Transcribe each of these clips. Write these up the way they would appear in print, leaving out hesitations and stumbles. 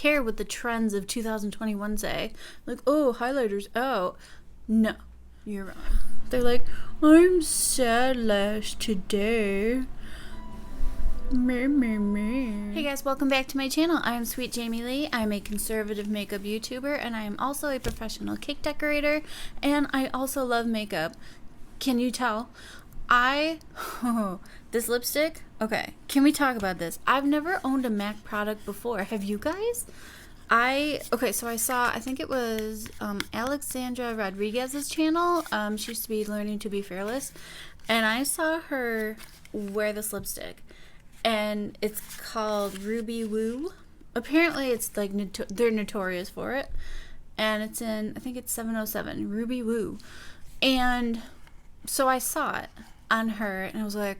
care what the trends of 2021 say. Like, oh, highlighters out. No, you're wrong. They're like, I'm sad Lash today. Hey guys, welcome back to my channel. I am Sweet Jamie Lee. I'm a conservative makeup YouTuber, and I am also a professional cake decorator, and I also love makeup. Can you tell? This lipstick, okay, can we talk about this? I've never owned a MAC product before. Have you guys? So I saw, I think it was Alexandra Rodriguez's channel. She used to be Learning to Be Fearless, and I saw her wear this lipstick, and it's called Ruby Woo. Apparently it's like they're notorious for it, and it's in, I think it's 707 Ruby Woo. And so I saw it on her, and I was like,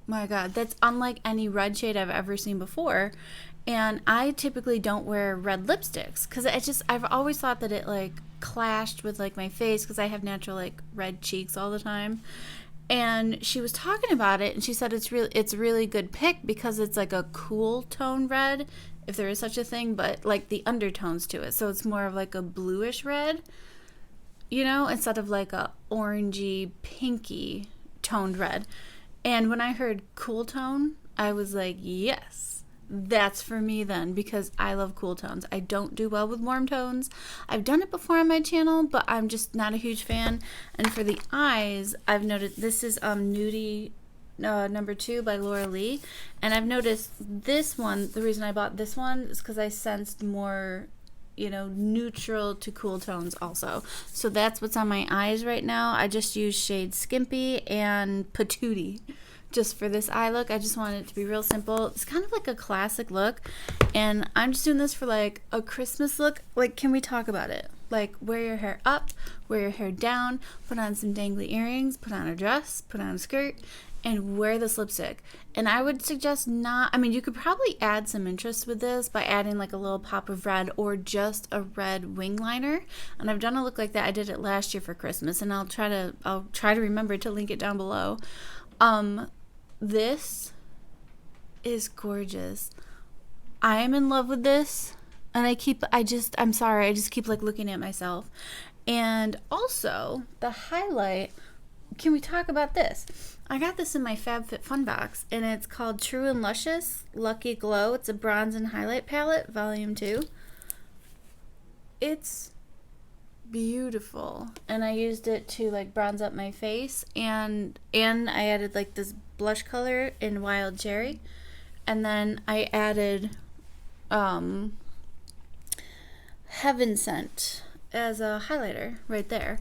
my god, that's unlike any red shade I've ever seen before. And I typically don't wear red lipsticks because I've always thought that it like clashed with like my face because I have natural like red cheeks all the time. And she was talking about it, and she said it's a really good pick because it's like a cool tone red, if there is such a thing, but like the undertones to it, so it's more of like a bluish red, you know, instead of like a orangey pinky toned red. And when I heard cool tone, I was like, yes, that's for me then, because I love cool tones. I don't do well with warm tones. I've done it before on my channel, but I'm just not a huge fan. And for the eyes, I've noticed this is Nudie number 2 by Laura Lee, and I've noticed this one, the reason I bought this one is because I sensed more, you know, neutral to cool tones also. So that's what's on my eyes right now. I just use shade Skimpy and Patootie just for this eye look. I just want it to be real simple. It's kind of like a classic look, and I'm just doing this for like a Christmas look. Like, can we talk about it? Like, wear your hair up, wear your hair down, put on some dangly earrings, put on a dress, put on a skirt, and wear this lipstick. And I would suggest not, I mean, you could probably add some interest with this by adding like a little pop of red or just a red wing liner. And I've done a look like that. I did it last year for Christmas, and I'll try to remember to link it down below. This is gorgeous. I am in love with this, and I'm sorry, I just keep like looking at myself. And also the highlight, can we talk about this? I got this in my FabFitFun box, and it's called True and Luscious Lucky Glow. It's a bronze and highlight palette, volume 2. It's beautiful, and I used it to like bronze up my face, and I added like this blush color in Wild Cherry, and then I added Heaven Scent as a highlighter right there.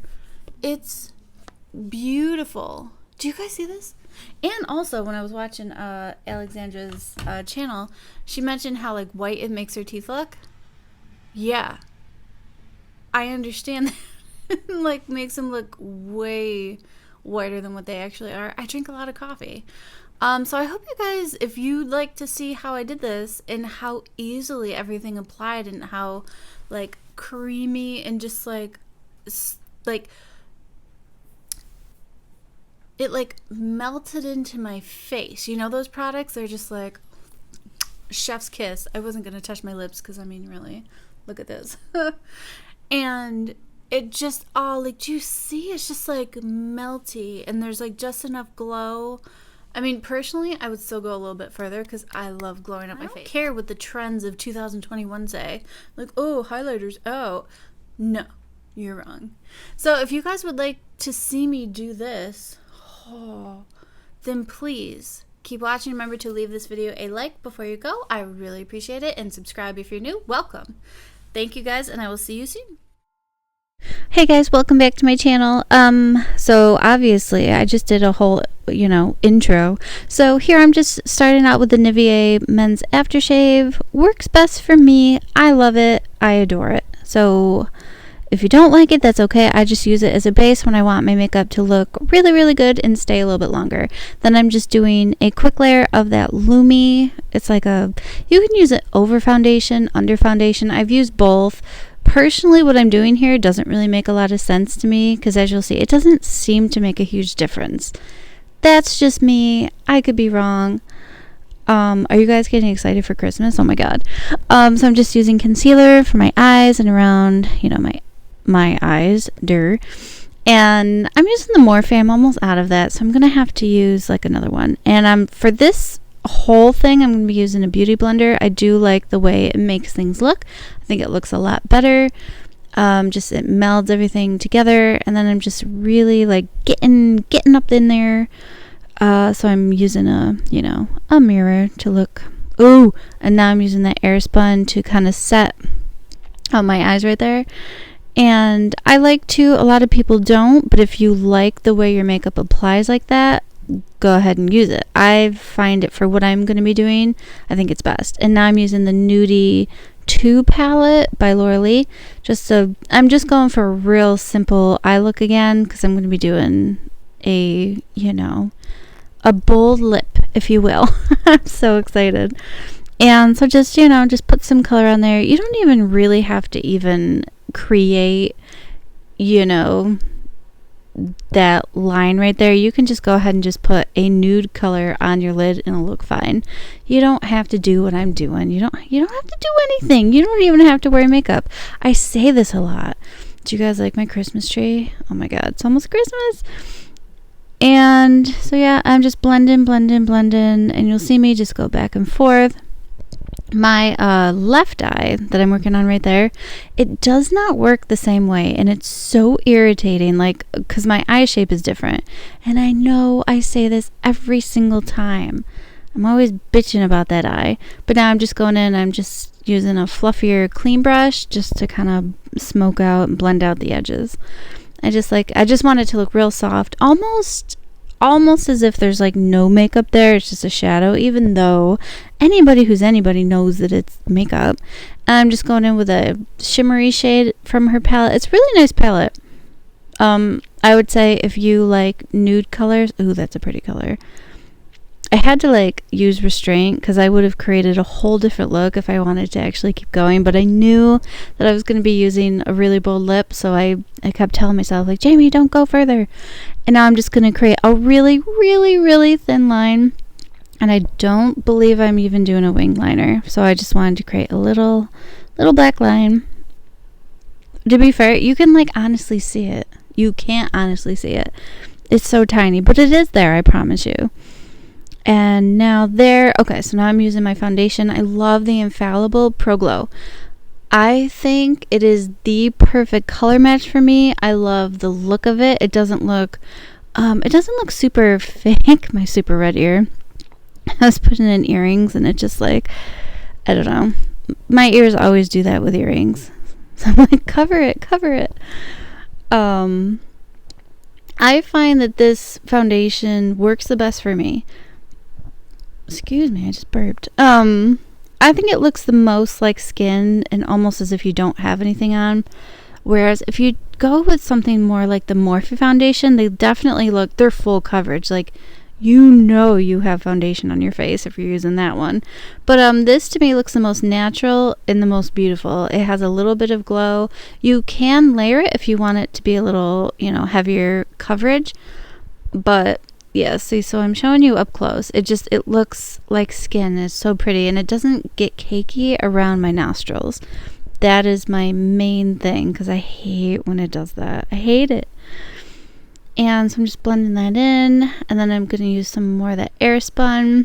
It's beautiful. Do you guys see this? And also, when I was watching Alexandra's channel, she mentioned how like white it makes her teeth look. Yeah, I understand that. Like, makes them look way whiter than what they actually are. I drink a lot of coffee. So I hope you guys, if you'd like to see how I did this and how easily everything applied and how like creamy and just like it like melted into my face. You know those products? They're just like chef's kiss. I wasn't going to touch my lips because, I mean, really, look at this. And it just all like, do you see? It's just like melty, and there's like just enough glow. I mean, personally, I would still go a little bit further because I love glowing up my face. I don't care what the trends of 2021 say. Like, oh, highlighters out. No, you're wrong. So if you guys would like to see me do this, then please keep watching. Remember to leave this video a like before you go. I would really appreciate it. And subscribe if you're new. Welcome. Thank you guys, and I will see you soon. Hey guys, welcome back to my channel. So obviously I just did a whole, intro. So here I'm just starting out with the Nivea Men's Aftershave. Works best for me. I love it. I adore it. So if you don't like it, that's okay. I just use it as a base when I want my makeup to look really, really good and stay a little bit longer. Then I'm just doing a quick layer of that Lumi. It's like you can use it over foundation, under foundation. I've used both. Personally, what I'm doing here doesn't really make a lot of sense to me because, as you'll see, it doesn't seem to make a huge difference. That's just me. I could be wrong. Are you guys getting excited for Christmas? Oh my god. So I'm just using concealer for my eyes and around, my eyes. And I'm using the Morphe. I'm almost out of that, so I'm gonna have to use like another one. And for this whole thing, I'm gonna be using a beauty blender. I do like the way it makes things look. I think it looks a lot better. Just it melds everything together, and then I'm just really like getting up in there. So I'm using a mirror to look. Ooh, and now I'm using that Airspun to kind of set on my eyes right there. And I like to, a lot of people don't, but if you like the way your makeup applies like that, go ahead and use it. I find it for what I'm going to be doing, I think it's best. And now I'm using the Nudie 2 palette by Laura Lee. I'm just going for a real simple eye look again, because I'm going to be doing a bold lip, if you will. I'm so excited. And so just put some color on there. You don't even really have to even create that line right there. You can just go ahead and just put a nude color on your lid and it'll look fine. You don't have to do what I'm doing. You don't have to do anything. You don't even have to wear makeup. I say this a lot. Do you guys like my Christmas tree? Oh my god, it's almost Christmas. And so yeah, I'm just blending, and you'll see me just go back and forth. My left eye that I'm working on right there, it does not work the same way, and it's so irritating, like, because my eye shape is different. And I know I say this every single time. I'm always bitching about that eye, but now I'm just going in, I'm just using a fluffier clean brush just to kind of smoke out and blend out the edges. I just want it to look real soft, almost as if there's like no makeup there. It's just a shadow, even though anybody who's anybody knows that it's makeup. And I'm just going in with a shimmery shade from her palette. It's a really nice palette. I would say if you like nude colors, ooh, that's a pretty color. I had to like use restraint because I would have created a whole different look if I wanted to actually keep going, but I knew that I was going to be using a really bold lip, so I kept telling myself, like, Jamie, don't go further. And now I'm just going to create a really, really, really thin line, and I don't believe I'm even doing a wing liner, so I just wanted to create a little black line. To be fair, you can like honestly see it. You can't honestly see it. It's so tiny, but it is there, I promise you. And now okay, so now I'm using my foundation. I love the Infallible Pro Glow. I think it is the perfect color match for me. I love the look of it. It doesn't look super fake. My super red ear. I was putting in earrings and it just like, I don't know. My ears always do that with earrings. So I'm like, cover it. I find that this foundation works the best for me. Excuse me, I just burped. I think it looks the most like skin and almost as if you don't have anything on. Whereas if you go with something more like the Morphe foundation, they definitely they're full coverage. Like, you have foundation on your face if you're using that one. But this to me looks the most natural and the most beautiful. It has a little bit of glow. You can layer it if you want it to be a little, heavier coverage. But yeah, see, so I'm showing you up close. It looks like skin. It's so pretty, and it doesn't get cakey around my nostrils. That is my main thing, because I hate when it does that. I hate it. And so I'm just blending that in, and then I'm going to use some more of that Airspun,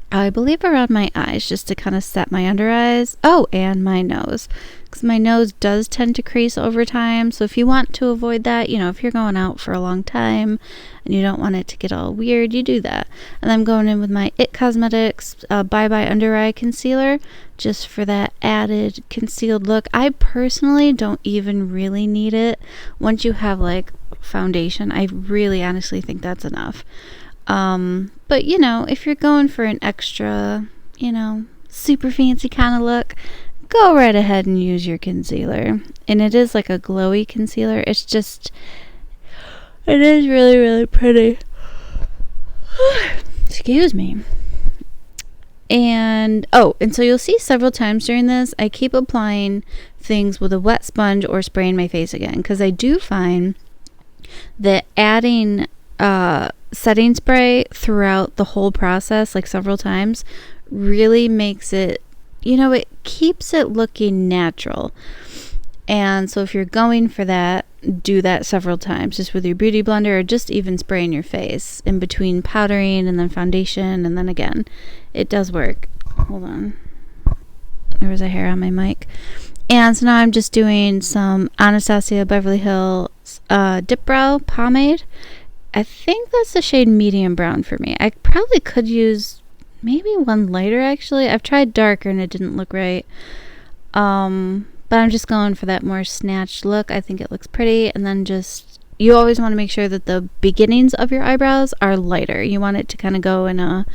I believe around my eyes, just to kind of set my under eyes. Oh, and my nose, because my nose does tend to crease over time. So if you want to avoid that, if you're going out for a long time and you don't want it to get all weird, you do that. And I'm going in with my IT Cosmetics Bye Bye Under Eye Concealer, just for that added concealed look. I personally don't even really need it. Once you have like foundation, I really honestly think that's enough. But if you're going for an extra, super fancy kind of look, go right ahead and use your concealer. And it is like a glowy concealer. It is really, really pretty. Excuse me. And so you'll see several times during this, I keep applying things with a wet sponge or spraying my face again, because I do find that adding setting spray throughout the whole process, like several times, really makes it, it keeps it looking natural. And so if you're going for that, do that several times, just with your beauty blender, or just even spraying your face in between powdering and then foundation, and then again. It does work. Hold on. There was a hair on my mic. And so now I'm just doing some Anastasia Beverly Hills Dip Brow Pomade. I think that's the shade medium brown for me. I probably could use maybe one lighter, actually. I've tried darker and it didn't look right. But I'm just going for that more snatched look. I think it looks pretty. And then you always want to make sure that the beginnings of your eyebrows are lighter. You want it to kind of go in a,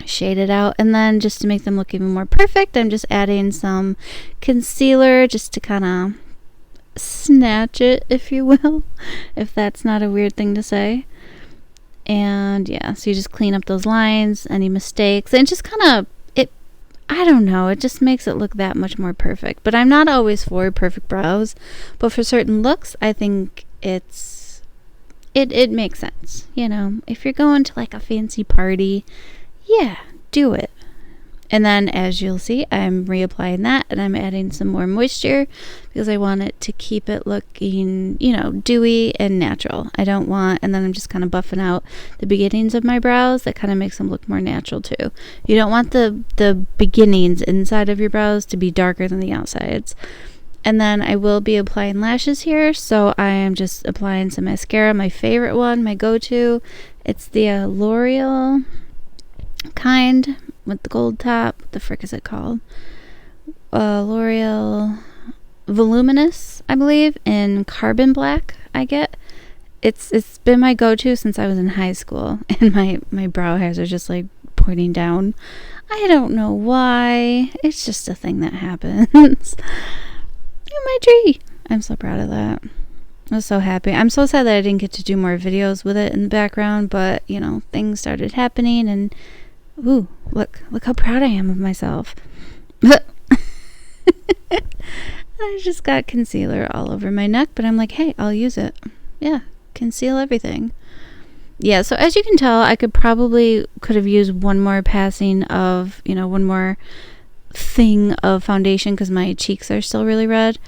shade it out. And then just to make them look even more perfect, I'm just adding some concealer just to kind of snatch it, if you will, if that's not a weird thing to say. And yeah, so you just clean up those lines, any mistakes, and just kind of, I don't know, it just makes it look that much more perfect. But I'm not always for perfect brows, but for certain looks, I think it makes sense. If you're going to like a fancy party, yeah, do it. And then, as you'll see, I'm reapplying that, and I'm adding some more moisture because I want it to keep it looking, dewy and natural. I don't want, and then I'm just kind of buffing out the beginnings of my brows. That kind of makes them look more natural too. You don't want the beginnings inside of your brows to be darker than the outsides. And then I will be applying lashes here, so I am just applying some mascara, my favorite one, my go-to. It's the L'Oreal kind with the gold top. What the frick is it called? L'Oreal Voluminous, I believe, in carbon black. I get it's been my go-to since I was in high school, and my brow hairs are just like pointing down. I don't know why. It's just a thing that happens. My tree. I'm so proud of that. I was so happy. I'm so sad that I didn't get to do more videos with it in the background, but things started happening, and ooh, look how proud I am of myself. I just got concealer all over my neck, but I'm like, hey, I'll use it. Yeah, conceal everything. Yeah, so as you can tell, I could have used one more passing of, one more thing of foundation because my cheeks are still really red.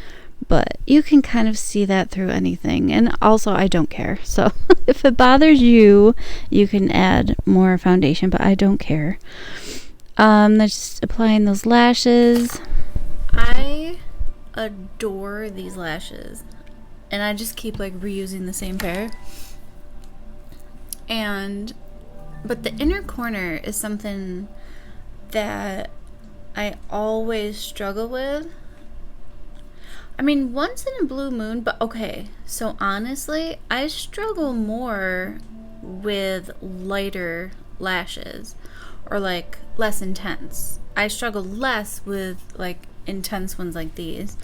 But you can kind of see that through anything. And also, I don't care. So if it bothers you, you can add more foundation, but I don't care. Just applying those lashes. I adore these lashes. And I just keep like reusing the same pair. But the inner corner is something that I always struggle with. I mean, once in a blue moon, but okay. So honestly, I struggle more with lighter lashes or like less intense. I struggle less with like intense ones like these.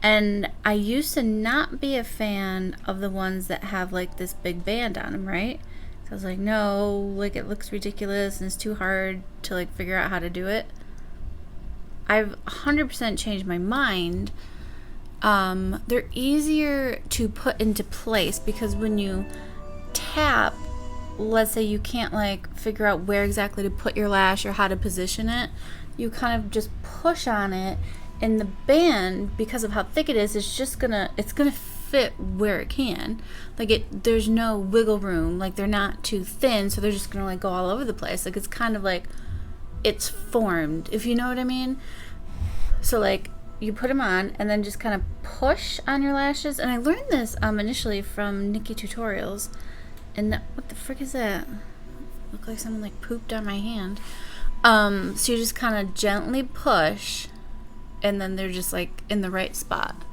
And I used to not be a fan of the ones that have like this big band on them, right? So I was like, no, like it looks ridiculous and it's too hard to like figure out how to do it. I've 100% changed my mind. They're easier to put into place because when you tap, let's say you can't like figure out where exactly to put your lash or how to position it, you kind of just push on it, and the band, because of how thick it is gonna fit where it can. Like there's no wiggle room. Like they're not too thin, so they're just gonna like go all over the place. Like it's kind of like it's formed, if you know what I mean. So like you put them on and then just kind of push on your lashes. And I learned this initially from Nikki Tutorials. And what the frick is that? Looked like someone like pooped on my hand. So you just kind of gently push, and then they're just like in the right spot.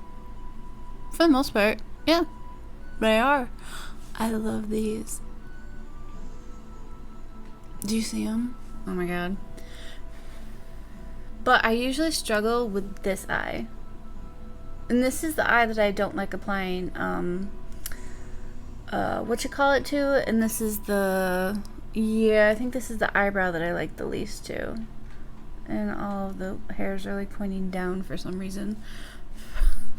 For the most part, yeah, they are. I love these. Do you see them? Oh my god. But I usually struggle with this eye. And this is the eye that I don't like applying, what you call it to. And this is I think this is the eyebrow that I like the least too. And all of the hairs are like pointing down for some reason.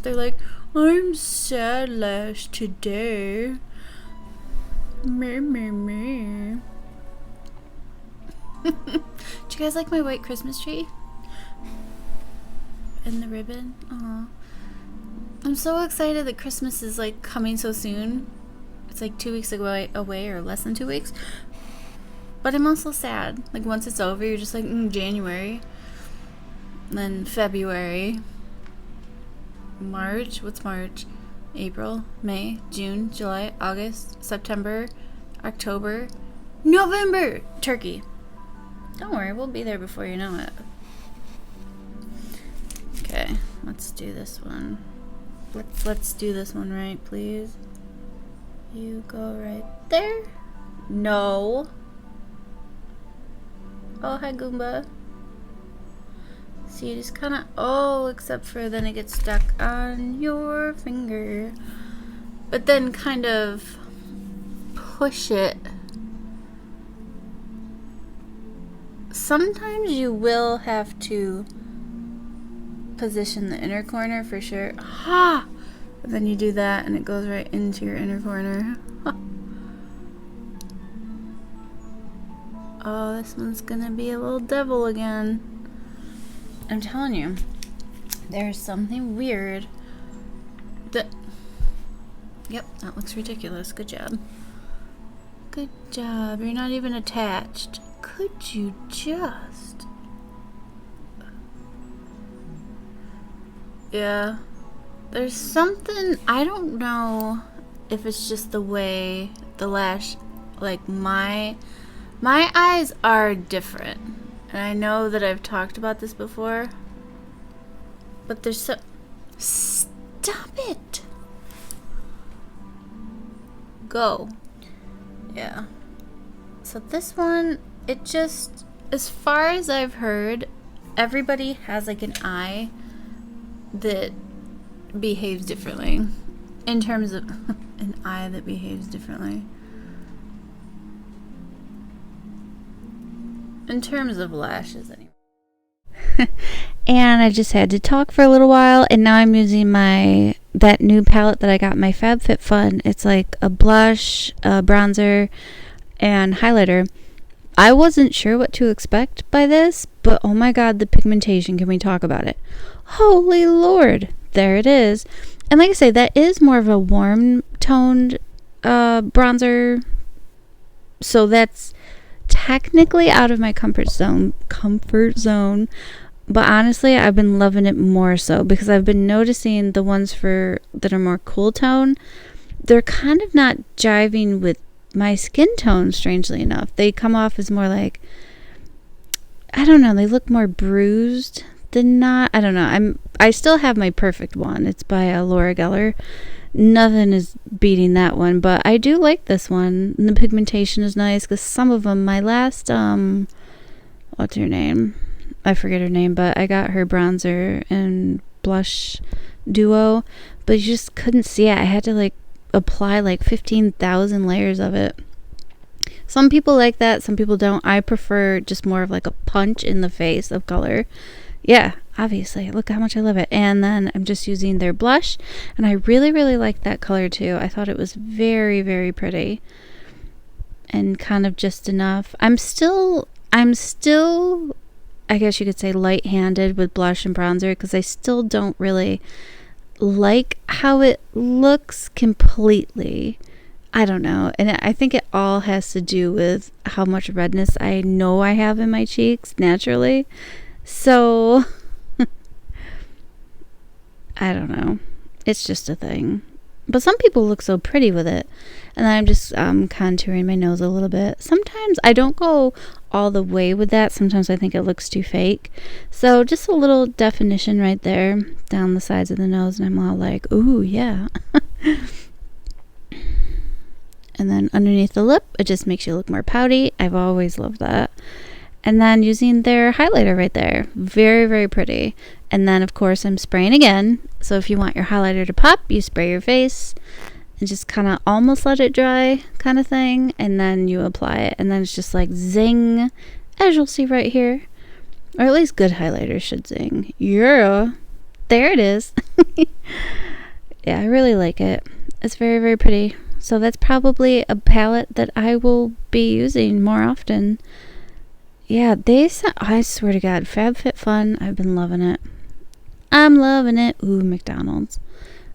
They're like, I'm sad Lash today. Mer, mer, mer. Did you guys like my white Christmas tree? And the ribbon? Aw. I'm so excited that Christmas is like coming so soon. It's like 2 weeks away or less than 2 weeks. But I'm also sad. Like once it's over, you're just like, January. And then February. March? What's March? April, May, June, July, August, September, October, November. Turkey. Don't worry, we'll be there before you know it. Okay, let's do this one. Let's do this one right, please. You go right there. No. Oh, hi, Goomba. See, you just kind of, except for then it gets stuck on your finger. But then kind of push it. Sometimes you will have to position the inner corner for sure. Ha! But then you do that and it goes right into your inner corner. Oh, this one's gonna be a little devil again. I'm telling you, there's something weird that... Yep, that looks ridiculous. Good job. Good job. You're not even attached. Could you just... Yeah. There's something... I don't know if it's just the way the lash... Like, my eyes are different. And I know that I've talked about this before. But there's so... Stop it! Go. Yeah. So this one, it just... As far as I've heard, everybody has like an eye that behaves differently. In terms of... an eye that behaves differently. In terms of lashes, anyway. And I just had to talk for a little while, and now I'm using that new palette that I got, my FabFitFun. It's like a blush, a bronzer, and highlighter. I wasn't sure what to expect by this, but oh my god, the pigmentation, can we talk about it? Holy Lord, there it is. And like I say, that is more of a warm toned bronzer, so that's technically out of my comfort zone, but honestly I've been loving it more so because I've been noticing the ones that are more cool tone, they're kind of not jiving with my skin tone, strangely enough. They come off as more like, I don't know, they look more bruised than not. I don't know. I still have my perfect one. It's by Laura Geller. Nothing is beating that one, but I do like this one. And the pigmentation is nice because some of them, my last, what's her name? I forget her name, but I got her bronzer and blush duo, but you just couldn't see it. I had to like apply like 15,000 layers of it. Some people like that, some people don't. I prefer just more of like a punch in the face of color. Yeah, obviously. Look how much I love it. And then I'm just using their blush. And I really, really like that color too. I thought it was very, very pretty. And kind of just enough. I'm still, I guess you could say, light-handed with blush and bronzer. Because I still don't really like how it looks completely. I don't know. And I think it all has to do with how much redness I know I have in my cheeks naturally. So, I don't know. It's just a thing. But some people look so pretty with it. And then I'm just contouring my nose a little bit. Sometimes I don't go all the way with that. Sometimes I think it looks too fake. So just a little definition right there down the sides of the nose. And I'm all like, ooh, yeah. And then underneath the lip, it just makes you look more pouty. I've always loved that. And then using their highlighter right there. Very, very pretty. And then, of course, I'm spraying again. So if you want your highlighter to pop, you spray your face. And just kind of almost let it dry kind of thing. And then you apply it. And then it's just like zing. As you'll see right here. Or at least good highlighters should zing. Yeah. There it is. Yeah, I really like it. It's very, very pretty. So that's probably a palette that I will be using more often. Yeah, I swear to God, FabFitFun, I've been loving it. I'm loving it. Ooh, McDonald's.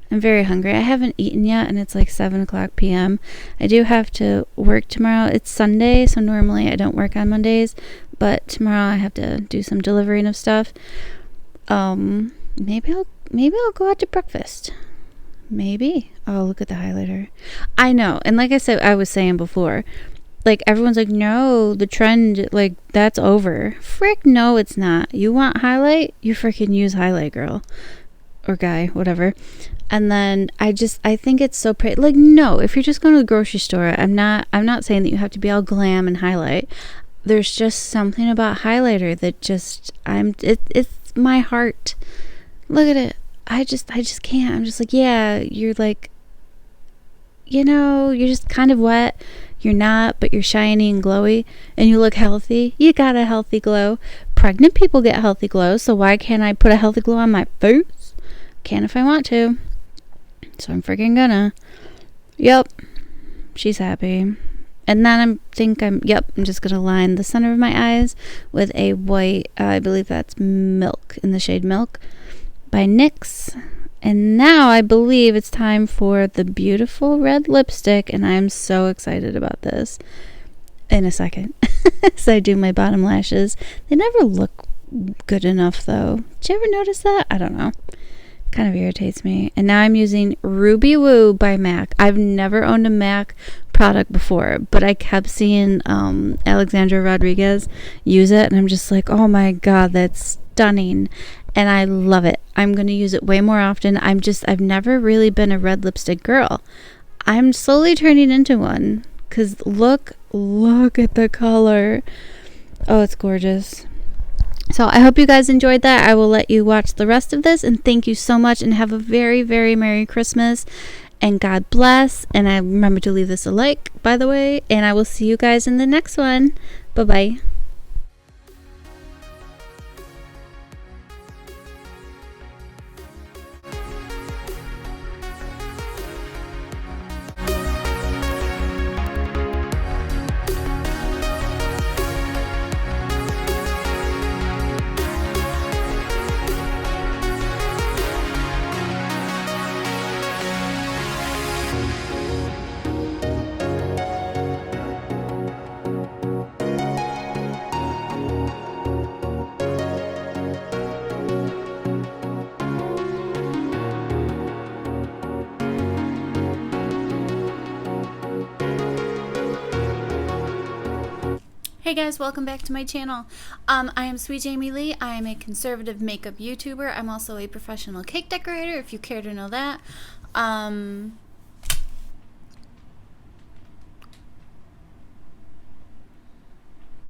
I'm very hungry. I haven't eaten yet, and it's like 7 o'clock p.m. I do have to work tomorrow. It's Sunday, so normally I don't work on Mondays, but tomorrow I have to do some delivering of stuff. Maybe I'll go out to breakfast. Maybe. Oh, look at the highlighter. I know. And like I was saying before, like everyone's like, no, the trend, like that's over. Frick, no, it's not. You want highlight? You freaking use highlight, girl. Or guy, whatever. And then I think it's so pretty. Like, no, if you're just going to the grocery store, I'm not saying that you have to be all glam and highlight. There's just something about highlighter that just, it's my heart. Look at it. I just can't. I'm just like, yeah, you're like, you're just kind of wet. You're not, but you're shiny and glowy and you look healthy. You got a healthy glow. Pregnant people get healthy glow. So why can't I put a healthy glow on my face? Can if I want to. So I'm freaking gonna. Yep. She's happy. And then I'm just gonna line the center of my eyes with a white, I believe that's Milk, in the shade Milk by NYX. And now I believe it's time for the beautiful red lipstick, and I'm so excited about this. In a second. So I do my bottom lashes. They never look good enough though. Did you ever notice that? I don't know. Kind of irritates me. And now I'm using Ruby Woo by MAC. I've never owned a MAC product before, but I kept seeing Alexandra Rodriguez use it, and I'm just like, oh my god, that's stunning. And I love it. I'm going to use it way more often. I've never really been a red lipstick girl. I'm slowly turning into one, because look at the color. Oh, it's gorgeous. So I hope you guys enjoyed that. I will let you watch the rest of this, and thank you so much, and have a very, very Merry Christmas, and God bless. And I remember to leave this a like, by the way, and I will see you guys in the next one. Bye-bye. Hey guys, welcome back to my channel. I am Sweet Jamie Lee. I am a conservative makeup YouTuber. I'm also a professional cake decorator, if you care to know that.